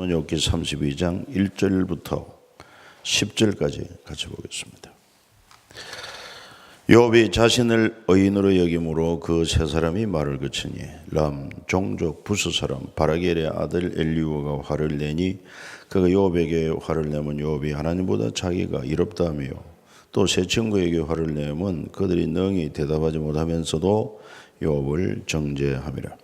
욥기 32장 1절부터 10절까지 같이 보겠습니다. 욥이 자신을 의인으로 여김으로 그 세 사람이 말을 그치니 람 종족 부스 사람 바라겔의 아들 엘리후가 화를 내니 그가 욥에게 화를 내면 욥이 하나님보다 자기가 이롭다하며 또 세 친구에게 화를 내면 그들이 능히 대답하지 못하면서도 욥을 정죄함이라.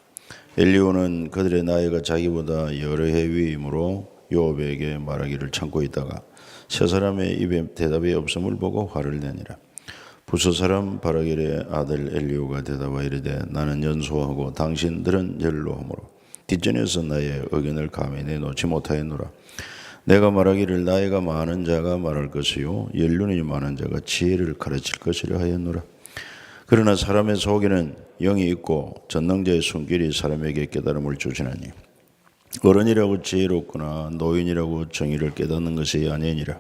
엘리후는 그들의 나이가 자기보다 여러 해 위이므로 욥에게 말하기를 참고 있다가 세 사람의 입에 대답이 없음을 보고 화를 내니라. 부스 사람 바라겔의 아들 엘리후가 대답하여 이르되 나는 연소하고 당신들은 연로하므로 뒷전에서 나의 의견을 감히 내놓지 못하였노라. 내가 말하기를 나이가 많은 자가 말할 것이요 연륜이 많은 자가 지혜를 가르칠 것이라 하였노라. 그러나 사람의 속에는 영이 있고 전능자의 손길이 사람에게 깨달음을 주시나니 어른이라고 지혜롭거나 노인이라고 정의를 깨닫는 것이 아니니라.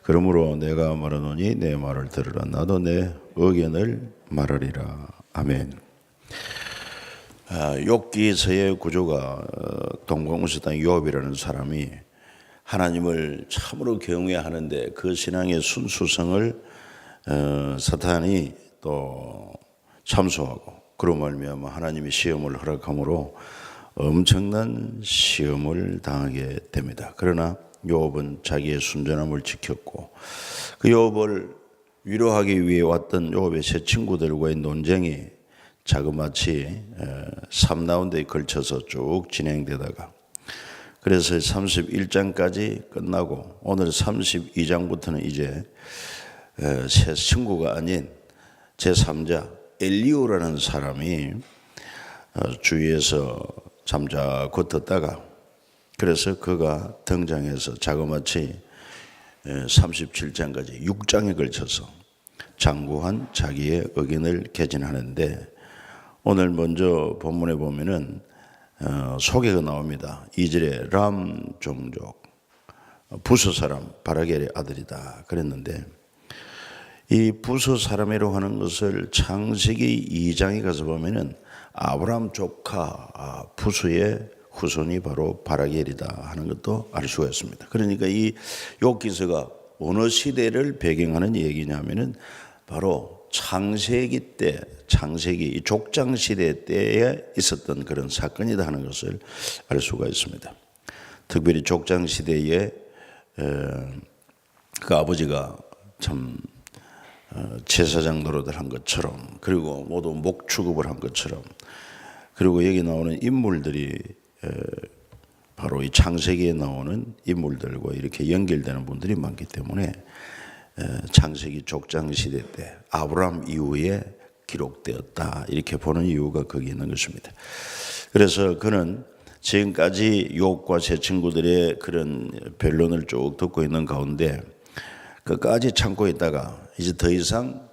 그러므로 내가 말하노니 내 말을 들으라. 나도 내 의견을 말하리라. 아멘. 욥기서의 구조가 동방무스당 욥이라는 사람이 하나님을 참으로 경외하는데 그 신앙의 순수성을 사탄이 또 참소하고 그로 말미암아 하나님이 시험을 허락함으로 엄청난 시험을 당하게 됩니다. 그러나 욥은 자기의 순전함을 지켰고 그 욥을 위로하기 위해 왔던 욥의 세 친구들과의 논쟁이 자그마치 3라운드에 걸쳐서 쭉 진행되다가 그래서 31장까지 끝나고 오늘 32장부터는 이제 세 친구가 아닌 제3자 엘리후라는 사람이 주위에서 잠자코 듣다가 그래서 그가 등장해서 자그마치 37장까지 6장에 걸쳐서 장구한 자기의 의견을 개진하는데 오늘 먼저 본문에 보면은 소개가 나옵니다. 2절에 람 종족 부스 사람 바라겔의 아들이다 그랬는데 이 부스 사람이라고 하는 것을 창세기 2장에 가서 보면은 아브라함 조카 부스의 후손이 바로 바라겔이다 하는 것도 알 수가 있습니다. 그러니까 이 욥기서가 어느 시대를 배경하는 얘기냐면은 바로 창세기 때, 창세기 족장 시대 때에 있었던 그런 사건이다 하는 것을 알 수가 있습니다. 특별히 족장 시대에 그 아버지가 참 제사장 노릇을 한 것처럼 그리고 모두 목 취급을 한 것처럼 그리고 여기 나오는 인물들이 바로 이 창세기에 나오는 인물들과 이렇게 연결되는 분들이 많기 때문에 창세기 족장 시대 때 아브라함 이후에 기록되었다 이렇게 보는 이유가 거기 있는 것입니다. 그래서 그는 지금까지 욥과 세 친구들의 그런 변론을 쭉 듣고 있는 가운데 끝까지 참고 있다가 이제 더 이상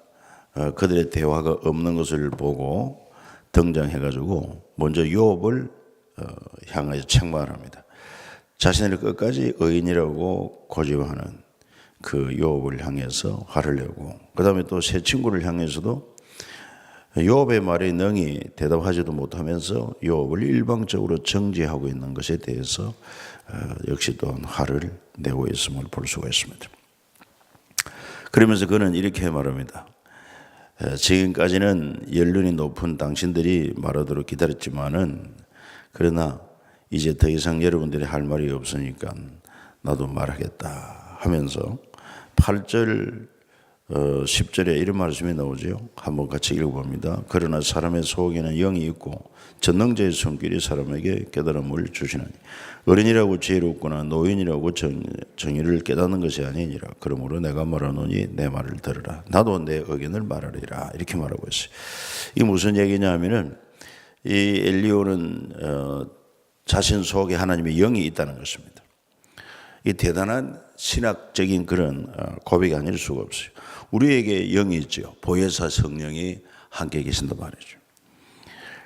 그들의 대화가 없는 것을 보고 등장해가지고 먼저 욥을 향하여 책망을 합니다. 자신을 끝까지 의인이라고 고집하는 그 욥을 향해서 화를 내고 그 다음에 또 세 친구를 향해서도 욥의 말에 능히 대답하지도 못하면서 욥을 일방적으로 정죄하고 있는 것에 대해서 역시 또한 화를 내고 있음을 볼 수가 있습니다. 그러면서 그는 이렇게 말합니다. 지금까지는 연륜이 높은 당신들이 말하도록 기다렸지만은 그러나 이제 더 이상 여러분들이 할 말이 없으니까 나도 말하겠다 하면서 8절 10절에 이런 말씀이 나오죠. 한번 같이 읽어봅니다. 그러나 사람의 속에는 영이 있고 전능자의 손길이 사람에게 깨달음을 주시나니 어린이라고 지혜롭거나 노인이라고 정의를 깨닫는 것이 아니니라. 그러므로 내가 말하노니 내 말을 들으라. 나도 내 의견을 말하리라. 이렇게 말하고 있어요. 이게 무슨 얘기냐 하면은 이 엘리후는 자신 속에 하나님의 영이 있다는 것입니다. 이 대단한 신학적인 그런 고백이 아닐 수가 없어요. 우리에게 영이 있죠. 보혜사 성령이 함께 계신단 말이죠.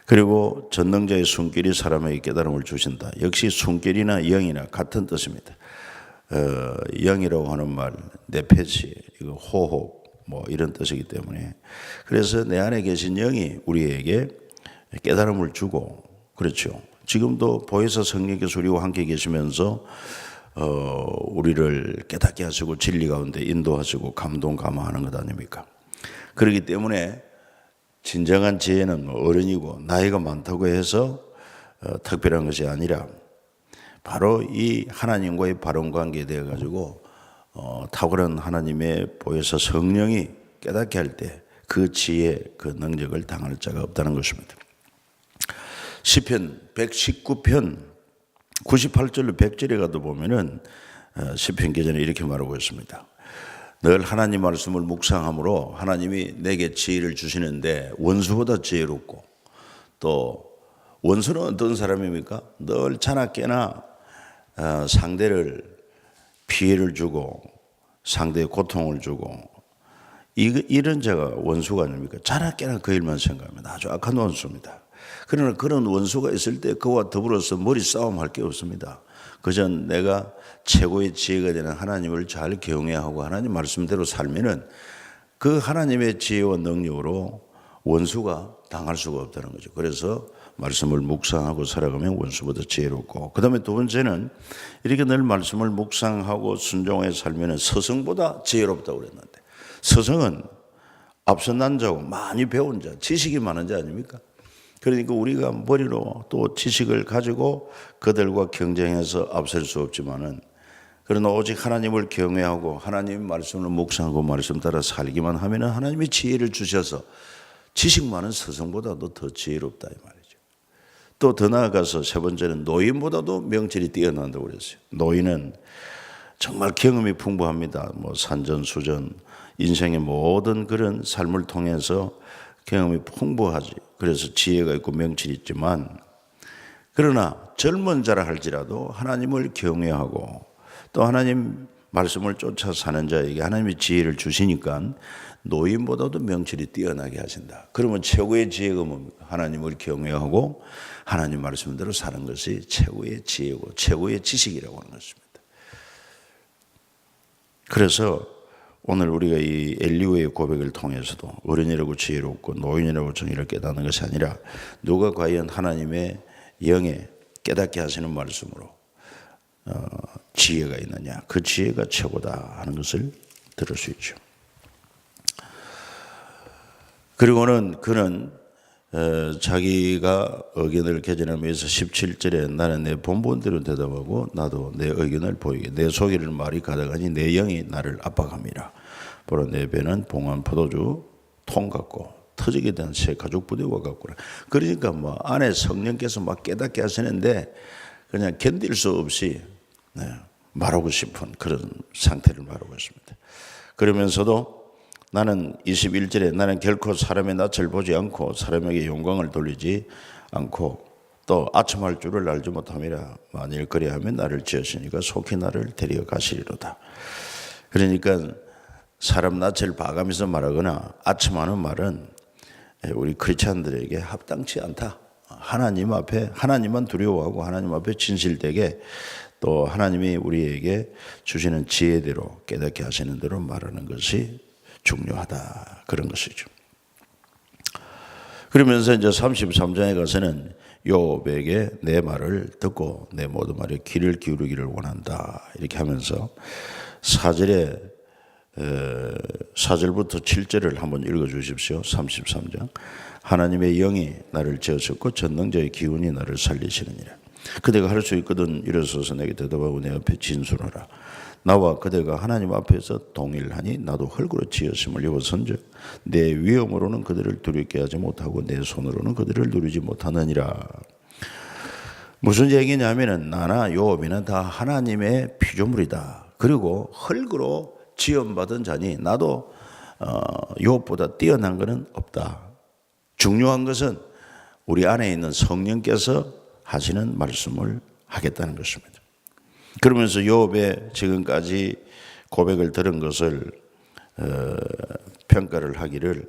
그리고 전능자의 손길이 사람에게 깨달음을 주신다. 역시 손길이나 영이나 같은 뜻입니다. 영이라고 하는 말, 네페시, 이거 호흡, 뭐 이런 뜻이기 때문에 그래서 내 안에 계신 영이 우리에게 깨달음을 주고 그렇죠. 지금도 보혜사 성령께서 우리와 함께 계시면서 우리를 깨닫게 하시고 진리 가운데 인도하시고 감동 감화하는 것 아닙니까? 그렇기 때문에 진정한 지혜는 어른이고 나이가 많다고 해서 특별한 것이 아니라 바로 이 하나님과의 바른 관계에 대해 가지고 탁월한 하나님의 보혜사 성령이 깨닫게 할 때 그 지혜, 그 능력을 당할 자가 없다는 것입니다. 시편 119편 98절로 100절에 가도 보면은 시편 기전에 이렇게 말하고 있습니다. 늘 하나님 말씀을 묵상함으로 하나님이 내게 지혜를 주시는데 원수보다 지혜롭고, 또 원수는 어떤 사람입니까? 늘 자나깨나 상대를 피해를 주고 상대에 고통을 주고 이런 자가 원수가 아닙니까? 자나깨나 그 일만 생각하면 아주 악한 원수입니다. 그러나 그런 원수가 있을 때 그와 더불어서 머리 싸움 할 게 없습니다. 그저 내가 최고의 지혜가 되는 하나님을 잘 경외해야 하고 하나님 말씀대로 살면은 그 하나님의 지혜와 능력으로 원수가 당할 수가 없다는 거죠. 그래서 말씀을 묵상하고 살아가면 원수보다 지혜롭고, 그 다음에 두 번째는 이렇게 늘 말씀을 묵상하고 순종해 살면은 스승보다 지혜롭다고 그랬는데, 스승은 앞선 난 자고 많이 배운 자, 지식이 많은 자 아닙니까? 그러니까 우리가 머리로 또 지식을 가지고 그들과 경쟁해서 앞설 수 없지만은, 그러나 오직 하나님을 경외하고 하나님 말씀을 묵상하고 말씀 따라 살기만 하면은 하나님이 지혜를 주셔서 지식 많은 스승보다도 더 지혜롭다 이 말이죠. 또 더 나아가서 세 번째는 노인보다도 명철이 뛰어난다고 그랬어요. 노인은 정말 경험이 풍부합니다. 뭐 산전수전 인생의 모든 그런 삶을 통해서 경험이 풍부하지. 그래서 지혜가 있고 명철이 있지만, 그러나 젊은 자라 할지라도 하나님을 경외하고 또 하나님 말씀을 쫓아 사는 자에게 하나님이 지혜를 주시니까 노인보다도 명철이 뛰어나게 하신다. 그러면 최고의 지혜가 뭡니까? 하나님을 경외하고 하나님 말씀대로 사는 것이 최고의 지혜고 최고의 지식이라고 하는 것입니다. 그래서 오늘 우리가 이 엘리후의 고백을 통해서도 어른이라고 지혜롭고 노인이라고 정의를 깨닫는 것이 아니라 누가 과연 하나님의 영에 깨닫게 하시는 말씀으로 지혜가 있느냐, 그 지혜가 최고다 하는 것을 들을 수 있죠. 그리고는 그는 자기가 의견을 개진하기 위해서 17절에 나는 내 본분대로 대답하고 나도 내 의견을 보이게 내 속에를 말이 가득하니 내 영이 나를 압박합니다. 보라 내 배는 봉한 포도주 통 같고 터지게 된 새 가죽 부대와 같구나. 그러니까 뭐 안에 성령께서 막 깨닫게 하시는데 그냥 견딜 수 없이 말하고 싶은 그런 상태를 말하고 있습니다. 그러면서도 나는 21절에 나는 결코 사람의 낯을 보지 않고 사람에게 영광을 돌리지 않고 또 아첨할 줄을 알지 못함이라. 만일 그리하면 나를 지으시니까 속히 나를 데리어 가시리로다. 그러니까 사람 낯을 봐가면서 말하거나 아첨하는 말은 우리 크리스찬들에게 합당치 않다. 하나님 앞에 하나님만 두려워하고 하나님 앞에 진실되게 또 하나님이 우리에게 주시는 지혜대로 깨닫게 하시는 대로 말하는 것이 중요하다. 그런 것이죠. 그러면서 이제 33장에 가서는 욥에게 내 말을 듣고 내 모든 말에 귀를 기울이기를 원한다. 이렇게 하면서 4절부터 7절을 한번 읽어 주십시오. 33장. 하나님의 영이 나를 지으셨고 전능자의 기운이 나를 살리시느니라. 그대가 할 수 있거든 일어서서 내게 대답하고 내 앞에 진술하라. 나와 그대가 하나님 앞에서 동일하니 나도 흙으로 지었음을 여호선즉 내 위엄으로는 그들을 두렵게 하지 못하고 내 손으로는 그들을 누리지 못하느니라. 무슨 얘기냐면은 나나 욥이나 다 하나님의 피조물이다. 그리고 흙으로 지음받은 자니 나도 욥보다 뛰어난 것은 없다. 중요한 것은 우리 안에 있는 성령께서 하시는 말씀을 하겠다는 것입니다. 그러면서 욥의 지금까지 고백을 들은 것을 평가를 하기를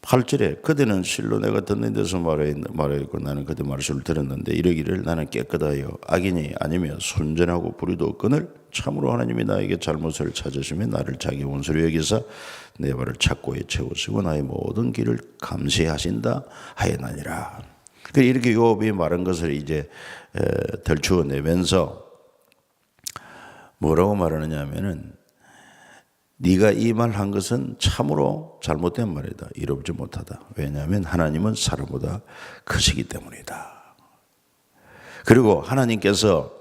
8절에 그대는 실로 내가 듣는 데서 말하였고 나는 그대 말씀을 들었는데 이러기를 나는 깨끗하여 악인이 아니며 순전하고 불의도 없거늘 참으로 하나님이 나에게 잘못을 찾으시며 나를 자기 원수로 여기사 내 발을 착고에 채우시고 나의 모든 길을 감시하신다 하였나니라. 이렇게 요업이 말한 것을 이제 덜추어내면서 뭐라고 말하느냐 하면은 네가 이 말 한 것은 참으로 잘못된 말이다. 이롭지 못하다. 왜냐하면 하나님은 사람보다 크시기 때문이다. 그리고 하나님께서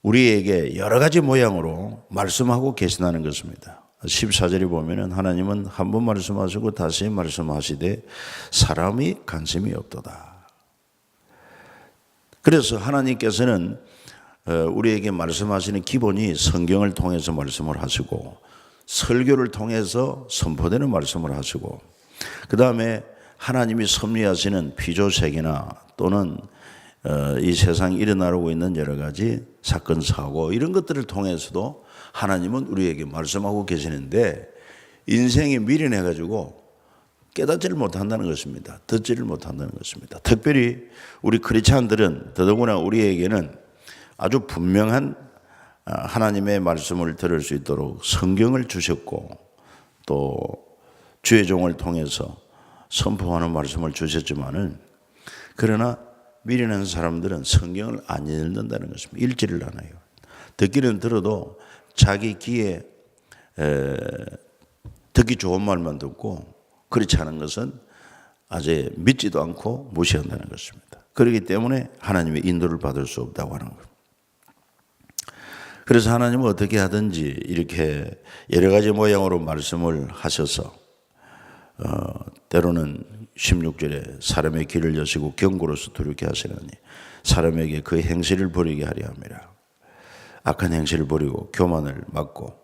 우리에게 여러 가지 모양으로 말씀하고 계시다는 것입니다. 14절에 보면은 하나님은 한 번 말씀하시고 다시 말씀하시되 사람이 관심이 없도다. 그래서 하나님께서는 우리에게 말씀하시는 기본이 성경을 통해서 말씀을 하시고 설교를 통해서 선포되는 말씀을 하시고 그 다음에 하나님이 섭리하시는 피조세계나 또는 이 세상에 일어나고 있는 여러 가지 사건 사고 이런 것들을 통해서도 하나님은 우리에게 말씀하고 계시는데 인생이 미련해 가지고 깨닫지를 못한다는 것입니다. 듣지를 못한다는 것입니다. 특별히 우리 크리스찬들은 더더구나 우리에게는 아주 분명한 하나님의 말씀을 들을 수 있도록 성경을 주셨고 또 주의 종을 통해서 선포하는 말씀을 주셨지만은 그러나 미련한 사람들은 성경을 안 읽는다는 것입니다. 읽지를 않아요. 듣기는 들어도 자기 귀에 듣기 좋은 말만 듣고 그렇지 않은 것은 아직 믿지도 않고 무시한다는 것입니다. 그렇기 때문에 하나님의 인도를 받을 수 없다고 하는 거예요. 그래서 하나님은 어떻게 하든지 이렇게 여러 가지 모양으로 말씀을 하셔서 때로는 16절에 사람의 길을 여시고 경고로서 두렵게 하시느니 사람에게 그 행실을 버리게 하려 함이라. 악한 행실을 버리고 교만을 막고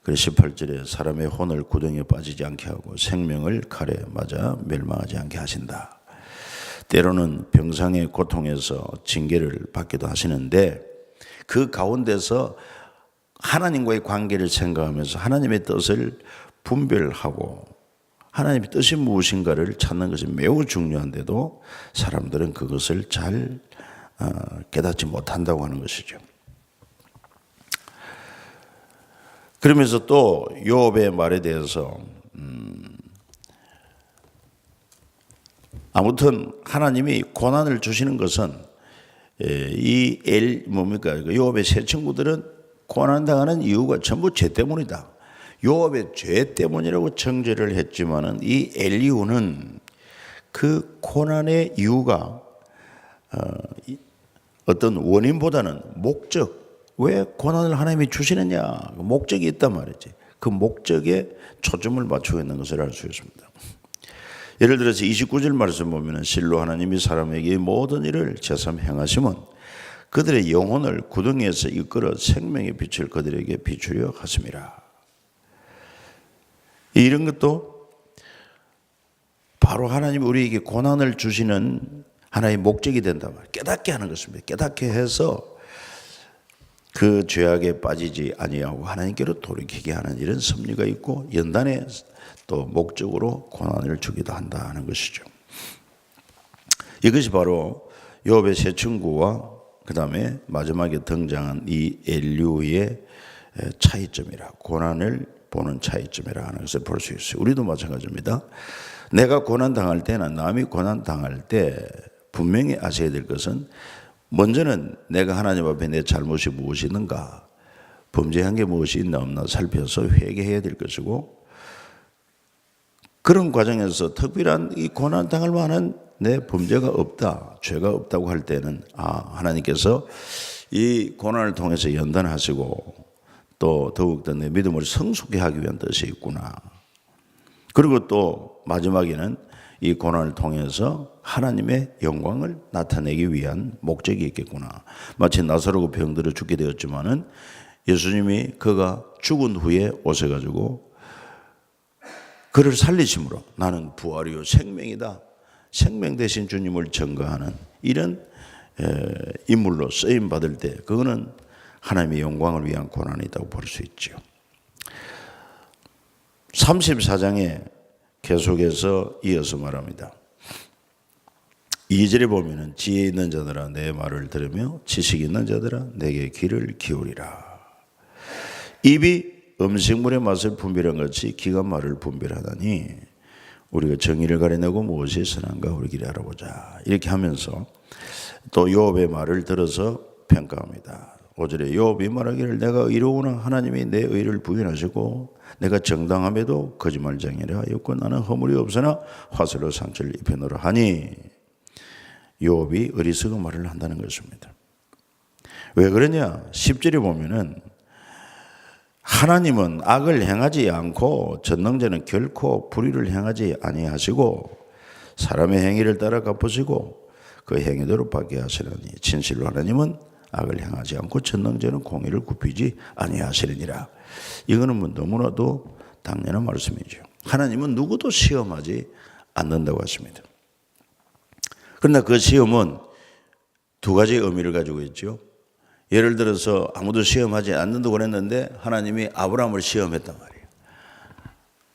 그래서 18절에 사람의 혼을 구덩이에 빠지지 않게 하고 생명을 칼에 맞아 멸망하지 않게 하신다. 때로는 병상의 고통에서 징계를 받기도 하시는데 그 가운데서 하나님과의 관계를 생각하면서 하나님의 뜻을 분별하고 하나님의 뜻이 무엇인가를 찾는 것이 매우 중요한데도 사람들은 그것을 잘 깨닫지 못한다고 하는 것이죠. 그러면서 또 욥의 말에 대해서 아무튼 하나님이 고난을 주시는 것은 욥의 세 친구들은 고난당하는 이유가 전부 죄 때문이다. 욥의 죄 때문이라고 정죄를 했지만은 이 엘리후는 그 고난의 이유가 어떤 원인보다는 목적, 왜 고난을 하나님이 주시느냐 목적이 있단 말이지. 그 목적에 초점을 맞추고 있는 것을 알 수 있습니다. 예를 들어서 29절 말씀 보면 실로 하나님이 사람에게 모든 일을 제삼 행하시면 그들의 영혼을 구덩이에서 이끌어 생명의 빛을 그들에게 비추려 하심이라. 이런 것도 바로 하나님이 우리에게 고난을 주시는 하나의 목적이 된단 말이에요. 깨닫게 하는 것입니다. 깨닫게 해서 그 죄악에 빠지지 아니하고 하나님께로 돌이키게 하는 이런 섭리가 있고 연단에 또 목적으로 고난을 주기도 한다는 것이죠. 이것이 바로 욥의 세 친구와 그 다음에 마지막에 등장한 이 엘리후의 차이점이라 고난을 보는 차이점이라 하는 것을 볼 수 있어요. 우리도 마찬가지입니다. 내가 고난당할 때나 남이 고난당할 때 분명히 아셔야 될 것은 먼저는 내가 하나님 앞에 내 잘못이 무엇이 있는가 범죄한 게 무엇이 있나 없나 살펴서 회개해야 될 것이고 그런 과정에서 특별한 이 고난당할 만한 내 범죄가 없다, 죄가 없다고 할 때는 하나님께서 이 고난을 통해서 연단하시고 또 더욱더 내 믿음을 성숙케 하기 위한 뜻이 있구나. 그리고 또 마지막에는 이 고난을 통해서 하나님의 영광을 나타내기 위한 목적이 있겠구나. 마치 나사로가 병들어 죽게 되었지만은 예수님이 그가 죽은 후에 오셔가지고 그를 살리심으로 나는 부활이요 생명이다. 생명 대신 주님을 전가하는 이런 인물로 쓰임 받을 때 그거는 하나님의 영광을 위한 고난이라고 볼 수 있죠. 34장에 계속해서 이어서 말합니다. 2절에 보면은 지혜 있는 자들아 내 말을 들으며 지식 있는 자들아 내게 귀를 기울이라. 입이 음식물의 맛을 분별한 것이 귀가 말을 분별하다니 우리가 정의를 가려내고 무엇이 선한가 우리 길이 알아보자. 이렇게 하면서 또 요업의 말을 들어서 평가합니다. 5절에 요업이 말하기를 내가 의로우나 하나님이 내 의를 부인하시고 내가 정당함에도 거짓말쟁이라 하였고 나는 허물이 없으나 화살로 상처를 입혀놓으라 하니 요업이 어리석은 말을 한다는 것입니다. 왜 그러냐? 10절에 보면은 하나님은 악을 행하지 않고 전능자는 결코 불의를 행하지 아니하시고 사람의 행위를 따라 갚으시고 그 행위대로 받게 하시려니 진실로 하나님은 악을 행하지 않고 전능자는 공의를 굽히지 아니하시리니라. 이거는 뭐 너무나도 당연한 말씀이죠. 하나님은 누구도 시험하지 않는다고 하십니다. 그러나 그 시험은 두 가지 의미를 가지고 있죠. 예를 들어서 아무도 시험하지 않는다고 그랬는데 하나님이 아브라함을 시험했단 말이에요.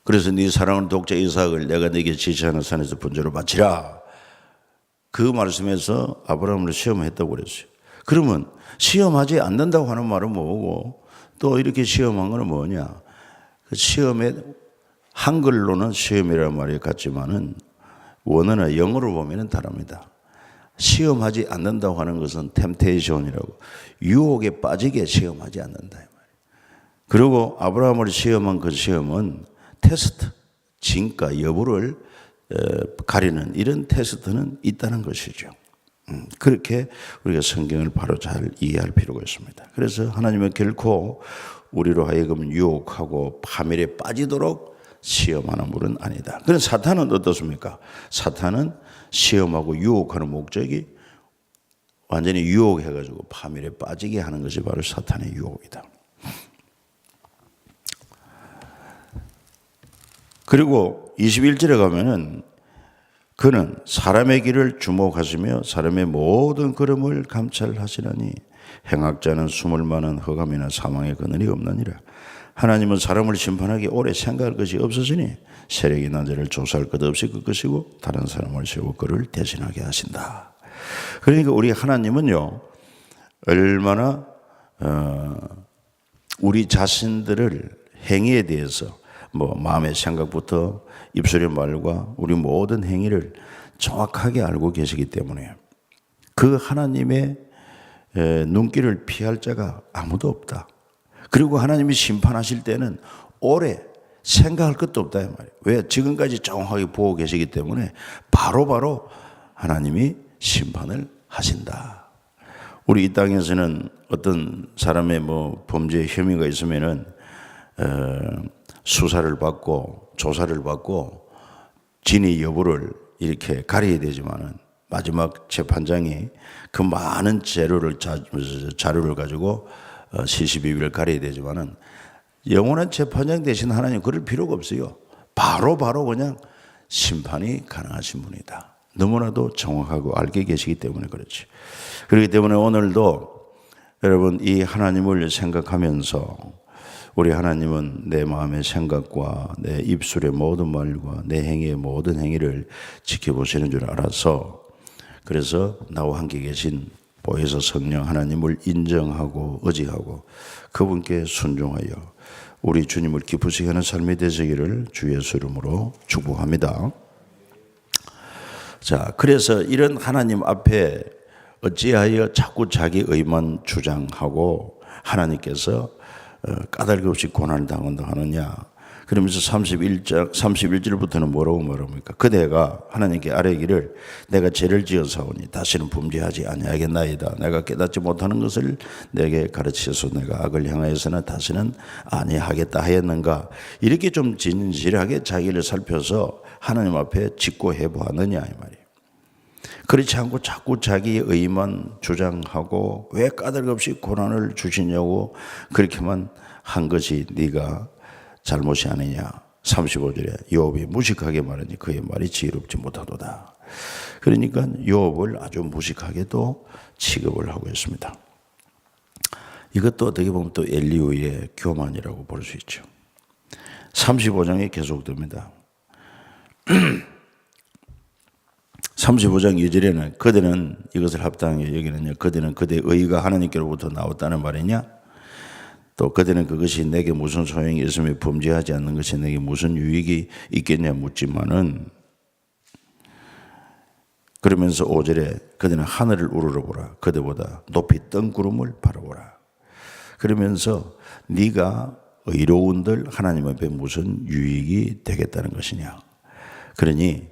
그래서 네 사랑하는 독자 이삭을 내가 네게 지시하는 산에서 번제로 바치라. 그 말씀에서 아브라함을 시험했다고 그랬어요. 그러면 시험하지 않는다고 하는 말은 뭐고 또 이렇게 시험한 건 뭐냐? 그 시험에 한글로는 시험이라는 말이 같지만은 원어나 영어로 보면은 다릅니다. 시험하지 않는다고 하는 것은 템테이션이라고 유혹에 빠지게 시험하지 않는다. 그리고 아브라함을 시험한 그 시험은 테스트, 진가 여부를 가리는 이런 테스트는 있다는 것이죠. 그렇게 우리가 성경을 바로 잘 이해할 필요가 있습니다. 그래서 하나님은 결코 우리로 하여금 유혹하고 파멸에 빠지도록 시험하는 분은 아니다. 그럼 사탄은 어떻습니까? 사탄은 시험하고 유혹하는 목적이 완전히 유혹해가지고 파멸에 빠지게 하는 것이 바로 사탄의 유혹이다. 그리고 21절에 가면은 그는 사람의 길을 주목하시며 사람의 모든 걸음을 감찰하시나니 행악자는 숨을 만한 흑암이나 사망의 그늘이 없느니라. 하나님은 사람을 심판하기 오래 생각할 것이 없으시니 세력이 난 자를 조사할 것 없이 그 것이고 다른 사람을 세우고 그를 대신하게 하신다. 그러니까 우리 하나님은요 얼마나 우리 자신들을 행위에 대해서 뭐 마음의 생각부터 입술의 말과 우리 모든 행위를 정확하게 알고 계시기 때문에 그 하나님의 눈길을 피할 자가 아무도 없다. 그리고 하나님이 심판하실 때는 오래 생각할 것도 없다 이 말이에요. 왜? 지금까지 정확하게 보고 계시기 때문에 바로바로 하나님이 심판을 하신다. 우리 이 땅에서는 어떤 사람의 뭐 범죄 혐의가 있으면은 수사를 받고 조사를 받고 진위 여부를 이렇게 가려야 되지만은 마지막 재판장이 그 많은 자료를 가지고 시시비비를 가려야 되지만은 영원한 재판장 대신 하나님 그럴 필요가 없어요. 바로 그냥 심판이 가능하신 분이다. 너무나도 정확하고 알게 계시기 때문에 그렇지. 그렇기 때문에 오늘도 여러분 이 하나님을 생각하면서 우리 하나님은 내 마음의 생각과 내 입술의 모든 말과 내 행위의 모든 행위를 지켜보시는 줄 알아서 그래서 나와 함께 계신 보혜사 성령 하나님을 인정하고 의지하고 그분께 순종하여 우리 주님을 기쁘시게 하는 삶이 되시기를 주 예수 이름으로 축복합니다. 자, 그래서 이런 하나님 앞에 어찌하여 자꾸 자기 의만 주장하고 하나님께서 까닭 없이 고난을 당한다 하느냐. 그러면서 31절부터는 뭐라고 말합니까? 그대가 하나님께 아뢰기를 내가 죄를 지어사오니 다시는 범죄하지 아니하겠나이다. 내가 깨닫지 못하는 것을 내게 가르치셔서 내가 악을 향하여서는 다시는 아니하겠다 하였는가. 이렇게 좀 진실하게 자기를 살펴서 하나님 앞에 짓고 해보았느냐 이 말이에요. 그렇지 않고 자꾸 자기의 의만 주장하고 왜 까닭 없이 고난을 주시냐고 그렇게만 한 것이 네가 잘못이 아니냐. 35절에 요업이 무식하게 말하니 그의 말이 지혜롭지 못하도다. 그러니까 요업을 아주 무식하게도 취급을 하고 있습니다. 이것도 어떻게 보면 또 엘리후의 교만이라고 볼 수 있죠. 35장에 계속됩니다. 35장 2절에는 그대는 이것을 합당하게 여기느냐, 그대는 그대의 의가 하나님께로부터 나왔다는 말이냐, 또 그대는 그것이 내게 무슨 소용이 있으며 범죄하지 않는 것이 내게 무슨 유익이 있겠냐 묻지만은, 그러면서 5절에 그대는 하늘을 우러러보라, 그대보다 높이 뜬 구름을 바라보라. 그러면서 네가 의로운들 하나님 앞에 무슨 유익이 되겠다는 것이냐. 그러니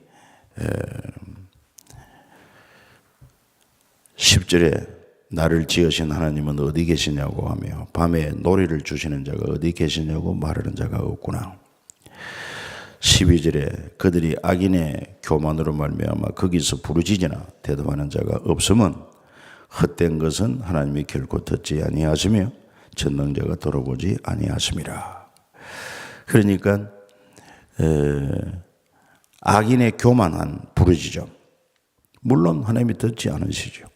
10절에 나를 지으신 하나님은 어디 계시냐고 하며 밤에 노래를 주시는 자가 어디 계시냐고 말하는 자가 없구나. 12절에 그들이 악인의 교만으로 말미암아 거기서 부르짖으나 대답하는 자가 없으면 헛된 것은 하나님이 결코 듣지 아니하시며 전능자가 돌아보지 아니하심이라. 그러니까 악인의 교만한 부르짖음, 물론 하나님이 듣지 않으시죠.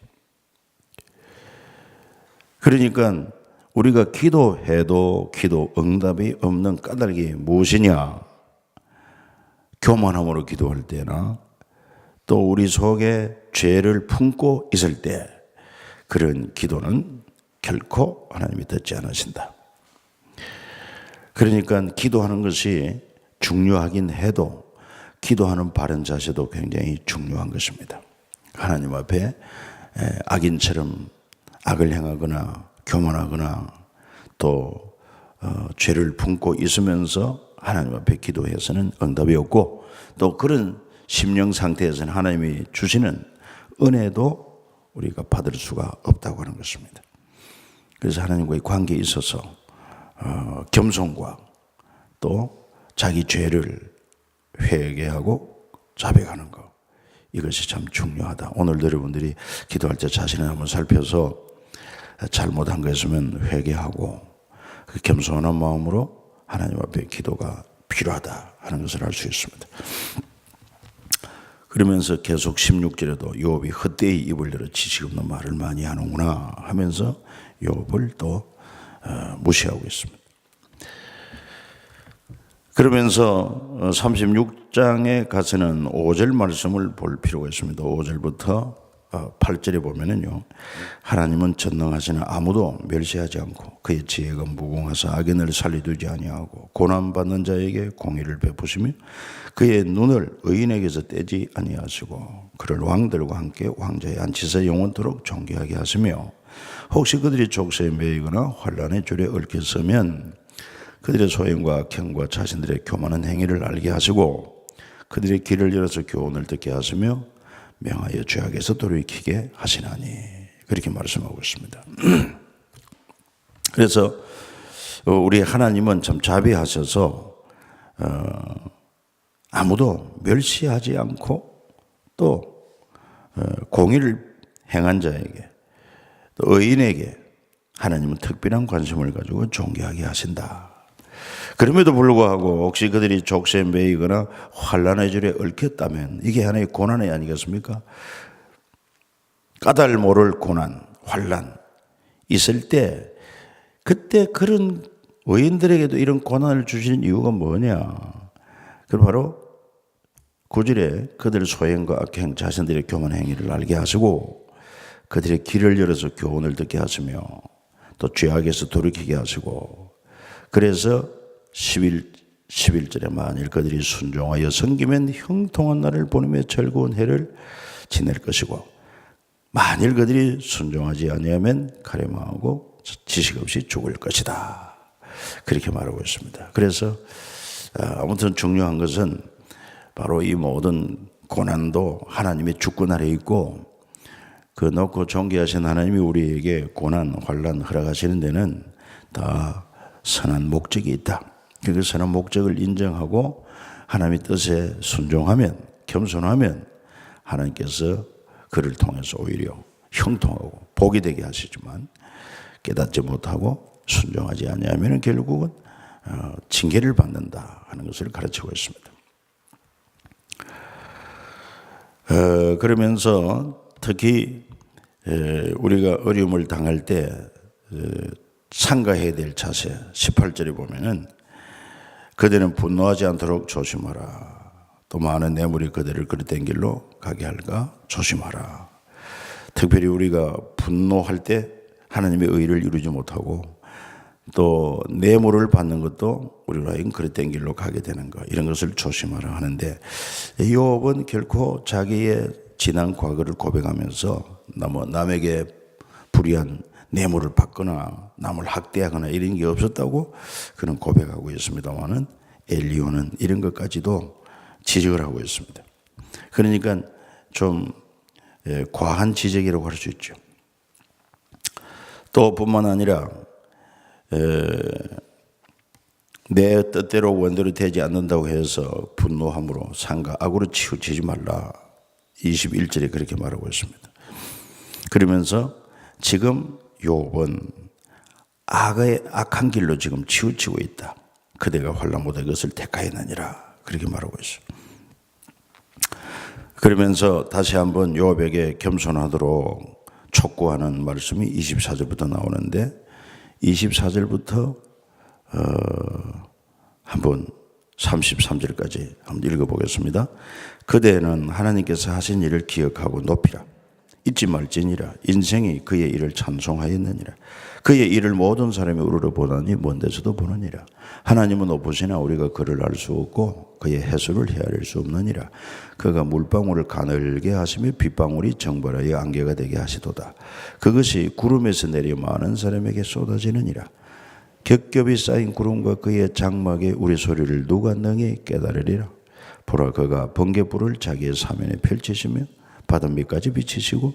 그러니까 우리가 기도해도 기도 응답이 없는 까닭이 무엇이냐? 교만함으로 기도할 때나 또 우리 속에 죄를 품고 있을 때 그런 기도는 결코 하나님이 듣지 않으신다. 그러니까 기도하는 것이 중요하긴 해도 기도하는 바른 자세도 굉장히 중요한 것입니다. 하나님 앞에 악인처럼 악을 행하거나 교만하거나 또 죄를 품고 있으면서 하나님 앞에 기도해서는 응답이 없고, 또 그런 심령 상태에서는 하나님이 주시는 은혜도 우리가 받을 수가 없다고 하는 것입니다. 그래서 하나님과의 관계에 있어서 겸손과 또 자기 죄를 회개하고 자백하는 것, 이것이 참 중요하다. 오늘도 여러분들이 기도할 때 자신을 한번 살펴서 잘못한 거 있으면 회개하고 그 겸손한 마음으로 하나님 앞에 기도가 필요하다 하는 것을 알 수 있습니다. 그러면서 계속 16절에도 욥이 헛되이 입을 열어 지식 없는 말을 많이 하는구나 하면서 욥을 또 무시하고 있습니다. 그러면서 36장에 가서는 5절 말씀을 볼 필요가 있습니다. 5절부터 8절에 보면은요, 하나님은 전능하시나 아무도 멸시하지 않고 그의 지혜가 무궁하사 악인을 살리두지 아니하고 고난받는 자에게 공의를 베푸시며 그의 눈을 의인에게서 떼지 아니하시고 그를 왕들과 함께 왕좌에 앉히사 영원토록 존귀하게 하시며 혹시 그들이 족쇄에 매이거나 환난의 줄에 얽혀서면 그들의 소행과 악행과 자신들의 교만한 행위를 알게 하시고 그들의 길을 열어서 교훈을 듣게 하시며 명하여 죄악에서 돌이키게 하시나니, 그렇게 말씀하고 있습니다. 그래서 우리 하나님은 참 자비하셔서 아무도 멸시하지 않고 또 공의를 행한 자에게 또 의인에게 하나님은 특별한 관심을 가지고 존귀하게 하신다. 그럼에도 불구하고 혹시 그들이 족쇄에 매이거나 환난의 줄에 얽혔다면 이게 하나의 고난이 아니겠습니까? 까닭 모를 고난, 환난 있을 때 그때 그런 의인들에게도 이런 고난을 주시는 이유가 뭐냐? 그 바로 9절에 그들 소행과 악행, 자신들의 교만 행위를 알게 하시고 그들의 길을 열어서 교훈을 듣게 하시며 또 죄악에서 돌이키게 하시고, 그래서 11절에 만일 그들이 순종하여 섬기면 형통한 날을 보내며 즐거운 해를 지낼 것이고 만일 그들이 순종하지 아니하면 가래망하고 지식 없이 죽을 것이다. 그렇게 말하고 있습니다. 그래서 아무튼 중요한 것은 바로 이 모든 고난도 하나님의 주권 아래 있고 그 높고 존귀하신 하나님이 우리에게 고난, 환난 허락하시는 데는 다 선한 목적이 있다. 그 선한 목적을 인정하고 하나님의 뜻에 순종하면, 겸손하면 하나님께서 그를 통해서 오히려 형통하고 복이 되게 하시지만 깨닫지 못하고 순종하지 아니하면 결국은 징계를 받는다 하는 것을 가르치고 있습니다. 그러면서 특히 우리가 어려움을 당할 때 삼가해야 될 자세 18절에 보면은 그들은 분노하지 않도록 조심하라. 또 많은 뇌물이 그대를 그릇된 길로 가게 할까 조심하라. 특별히 우리가 분노할 때 하나님의 의를 이루지 못하고 또 뇌물을 받는 것도 우리로 하여금 그릇된 길로 가게 되는 것, 이런 것을 조심하라 하는데, 욥은 결코 자기의 지난 과거를 고백하면서 남에게 불의한 뇌물을 받거나 남을 학대하거나 이런 게 없었다고 그는 고백하고 있습니다만은, 엘리후는 이런 것까지도 지적을 하고 있습니다. 그러니까 좀 과한 지적이라고 할 수 있죠. 또 뿐만 아니라 내 뜻대로 원대로 되지 않는다고 해서 분노함으로 상과 악으로 치우치지 말라. 21절에 그렇게 말하고 있습니다. 그러면서 지금 욥은 악한 길로 지금 치우치고 있다. 그대가 환난보다 이것을 택하였느니라. 그렇게 말하고 있어요. 그러면서 다시 한번 욥에게 겸손하도록 촉구하는 말씀이 24절부터 나오는데, 24절부터 한번 33절까지 한번 읽어보겠습니다. 그대는 하나님께서 하신 일을 기억하고 높이라. 잊지 말지니라. 인생이 그의 일을 찬송하였느니라. 그의 일을 모든 사람이 우러러 보나니 먼 데서도 보느니라. 하나님은 높으시나 우리가 그를 알 수 없고 그의 해수를 헤아릴 수 없느니라. 그가 물방울을 가늘게 하시며 빗방울이 정벌하여 안개가 되게 하시도다. 그것이 구름에서 내려 많은 사람에게 쏟아지느니라. 겹겹이 쌓인 구름과 그의 장막에 우리 소리를 누가 능히 깨달으리라. 보라, 그가 번개불을 자기의 사면에 펼치시며 바다 밑까지 비치시고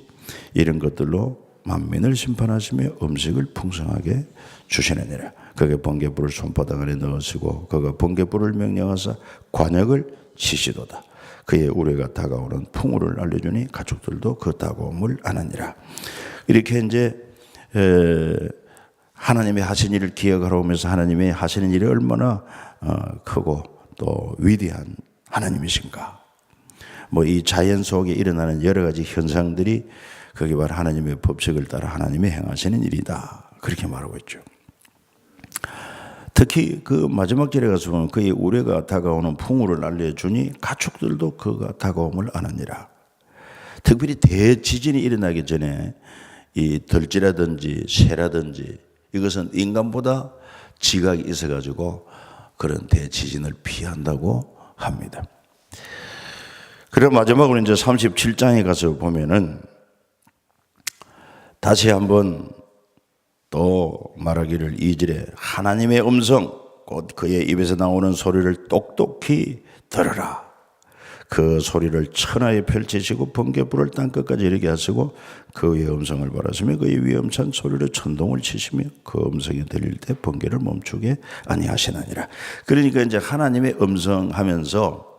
이런 것들로 만민을 심판하시며 음식을 풍성하게 주시느니라. 그가 번개불을 손바닥 안에 넣으시고 그가 번개불을 명령하사 관역을 치시도다. 그의 우레가 다가오는 풍우를 알려주니 가축들도 그 다가옴을 아느니라. 이렇게 이제 하나님의 하신 일을 기억하러 오면서 하나님의 하시는 일이 얼마나 크고 또 위대한 하나님이신가. 이 자연 속에 일어나는 여러 가지 현상들이 그게 바로 하나님의 법칙을 따라 하나님이 행하시는 일이다. 그렇게 말하고 있죠. 특히 그 마지막 절에 가서 보면 그의 우레가 다가오는 풍우를 알려주니 가축들도 그가 다가옴을 아느니라. 특별히 대지진이 일어나기 전에 이 들쥐라든지 새라든지 이것은 인간보다 지각이 있어가지고 그런 대지진을 피한다고 합니다. 그리고 마지막으로 이제 37장에 가서 보면은 다시 한번 또 말하기를 2절에 하나님의 음성 곧 그의 입에서 나오는 소리를 똑똑히 들으라. 그 소리를 천하에 펼치시고 번개불을 땅끝까지 이르게 하시고 그의 음성을 바라시며 그의 위엄찬 소리로 천둥을 치시며 그 음성이 들릴 때 번개를 멈추게 아니하시느니라. 그러니까 이제 하나님의 음성 하면서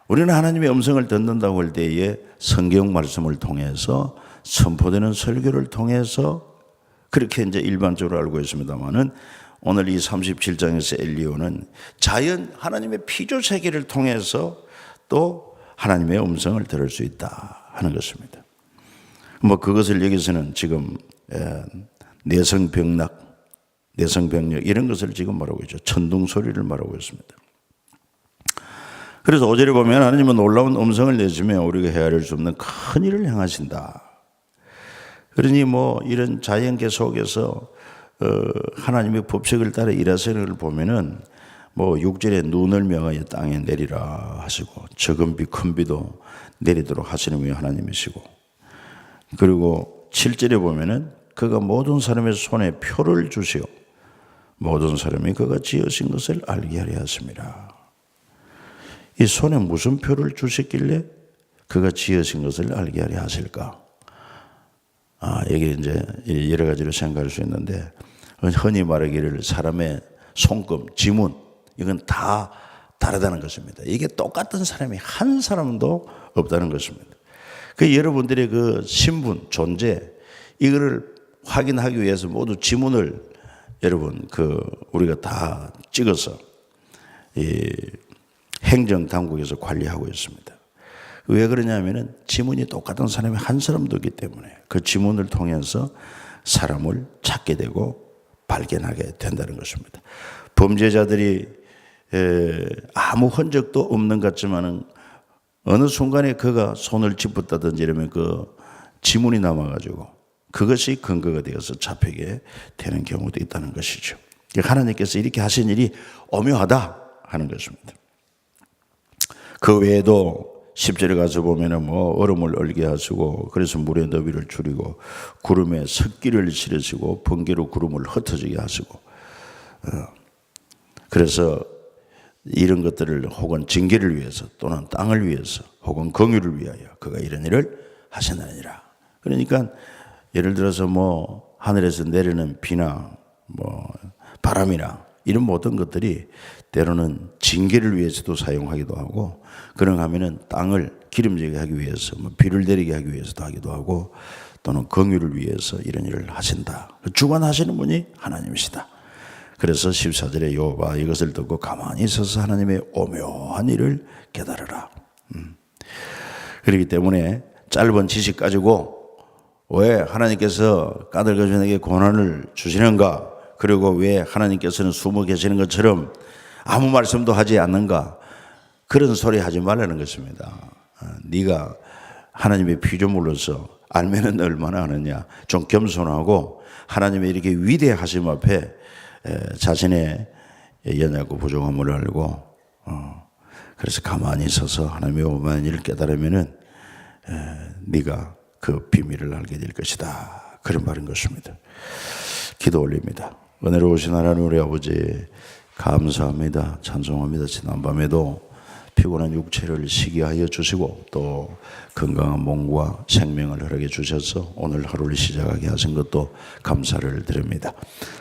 우리는 하나님의 음성을 듣는다고 할 때에 성경 말씀을 통해서 선포되는 설교를 통해서 그렇게 이제 일반적으로 알고 있습니다만은 오늘 이 37장에서 엘리후는 자연 하나님의 피조 세계를 통해서 또 하나님의 음성을 들을 수 있다 하는 것입니다. 그것을 여기서는 지금 내성병력 이런 것을 지금 말하고 있죠. 천둥 소리를 말하고 있습니다. 그래서 5절에 보면 하나님은 놀라운 음성을 내시며 우리가 헤아릴 수 없는 큰 일을 행하신다. 그러니 이런 자연계 속에서 하나님의 법칙을 따라 일하시는 걸 보면은 6절에 눈을 명하여 땅에 내리라 하시고 적은 비 큰 비도 내리도록 하시는 분이 하나님이시고, 그리고 7절에 보면은 그가 모든 사람의 손에 표를 주시오 모든 사람이 그가 지으신 것을 알게 하려 하십니다. 이 손에 무슨 표를 주셨길래 그가 지으신 것을 알게 하려 하실까? 여기 이제 여러 가지로 생각할 수 있는데, 흔히 말하기를 사람의 손금, 지문, 이건 다 다르다는 것입니다. 이게 똑같은 사람이 한 사람도 없다는 것입니다. 여러분들의 그 신분, 존재, 이거를 확인하기 위해서 모두 지문을 여러분 우리가 다 찍어서 이 행정당국에서 관리하고 있습니다. 왜 그러냐면은 지문이 똑같은 사람이 한 사람도 없기 때문에 그 지문을 통해서 사람을 찾게 되고 발견하게 된다는 것입니다. 범죄자들이 아무 흔적도 없는 것 같지만은 어느 순간에 그가 손을 짚었다든지 이러면 그 지문이 남아가지고 그것이 근거가 되어서 잡히게 되는 경우도 있다는 것이죠. 하나님께서 이렇게 하신 일이 오묘하다 하는 것입니다. 그 외에도 10절에 가서 보면은 얼음을 얼게 하시고 그래서 물의 너비를 줄이고 구름에 습기를 실으시고 번개로 구름을 흩어지게 하시고 그래서 이런 것들을 혹은 징계를 위해서 또는 땅을 위해서 혹은 긍휼을 위하여 그가 이런 일을 하셨느니라. 그러니까 예를 들어서 하늘에서 내리는 비나 바람이나 이런 모든 것들이 때로는 징계를 위해서도 사용하기도 하고 그런가 하면은 땅을 기름지게 하기 위해서 비를 내리게 하기 위해서도 하기도 하고 또는 긍휼을 위해서 이런 일을 하신다. 주관하시는 분이 하나님이시다. 그래서 14절에 여호와 이것을 듣고 가만히 있어서 하나님의 오묘한 일을 깨달으라. 그렇기 때문에 짧은 지식 가지고 왜 하나님께서 까닭없이 고난을 주시는가, 그리고 왜 하나님께서는 숨어 계시는 것처럼 아무 말씀도 하지 않는가, 그런 소리 하지 말라는 것입니다. 네가 하나님의 피조물로서 알면은 얼마나 하느냐. 좀 겸손하고 하나님의 이렇게 위대하심 앞에 자신의 연약고 부족함을 알고 그래서 가만히 서서 하나님의 오묘한 일을 깨달으면은 네가 그 비밀을 알게 될 것이다. 그런 말인 것입니다. 기도 올립니다. 은혜로우신 하나님 우리 아버지 감사합니다. 찬송합니다. 지난밤에도 피곤한 육체를 쉬게 하여 주시고 또 건강한 몸과 생명을 허락해 주셔서 오늘 하루를 시작하게 하신 것도 감사를 드립니다.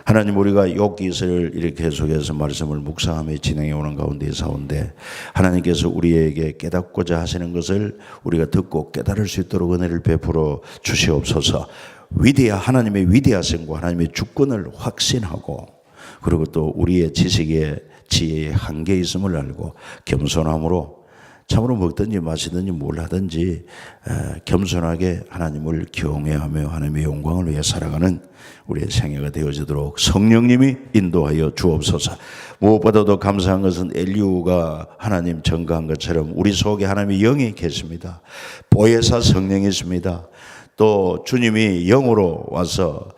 하나님, 우리가 욥기서를 이렇게 계속해서 말씀을 묵상하며 진행해 오는 가운데 하나님께서 우리에게 깨닫고자 하시는 것을 우리가 듣고 깨달을 수 있도록 은혜를 베풀어 주시옵소서. 하나님의 위대하심과 하나님의 주권을 확신하고, 그리고 또 우리의 지혜의 한계 있음을 알고 겸손함으로 참으로 먹든지 마시든지 뭘 하든지 겸손하게 하나님을 경외하며 하나님의 영광을 위해 살아가는 우리의 생애가 되어지도록 성령님이 인도하여 주옵소서. 무엇보다도 감사한 것은 엘리후가 하나님 전가한 것처럼 우리 속에 하나님의 영이 계십니다. 보혜사 성령이 있습니다. 또 주님이 영으로 와서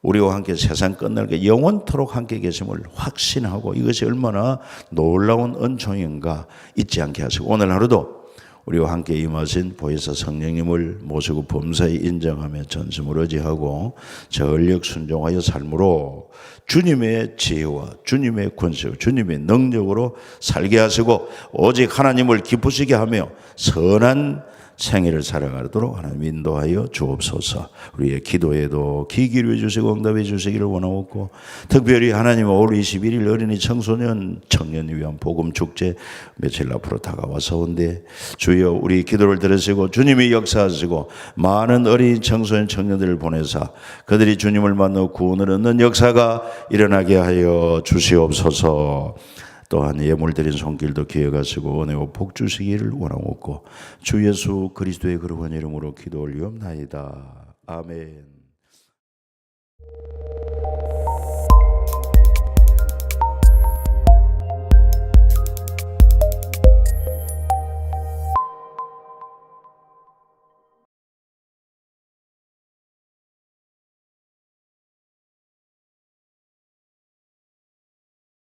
우리와 함께 세상 끝날게 영원토록 함께 계심을 확신하고 이것이 얼마나 놀라운 은총인가 잊지 않게 하시고, 오늘 하루도 우리와 함께 임하신 보혜사 성령님을 모시고 범사에 인정하며 전심을 의지하고 전력 순종하여 삶으로 주님의 지혜와 주님의 권세, 주님의 능력으로 살게 하시고 오직 하나님을 기쁘시게 하며 선한 생애를 살아가도록 하나님 인도하여 주옵소서. 우리의 기도에도 귀 기울여 주시고 응답해 주시기를 원하옵고, 특별히 하나님 5월 21일 어린이 청소년 청년을 위한 복음 축제 며칠 앞으로 다가와서온데 주여 우리 기도를 들으시고 주님이 역사하시고 많은 어린이 청소년 청년들을 보내사 그들이 주님을 만나 구원을 얻는 역사가 일어나게 하여 주시옵소서. 또한 예물 드린 손길도 기억하시고 은혜와 복 주시기를 원하옵고 주 예수 그리스도의 거룩한 이름으로 기도 올리옵나이다. 아멘.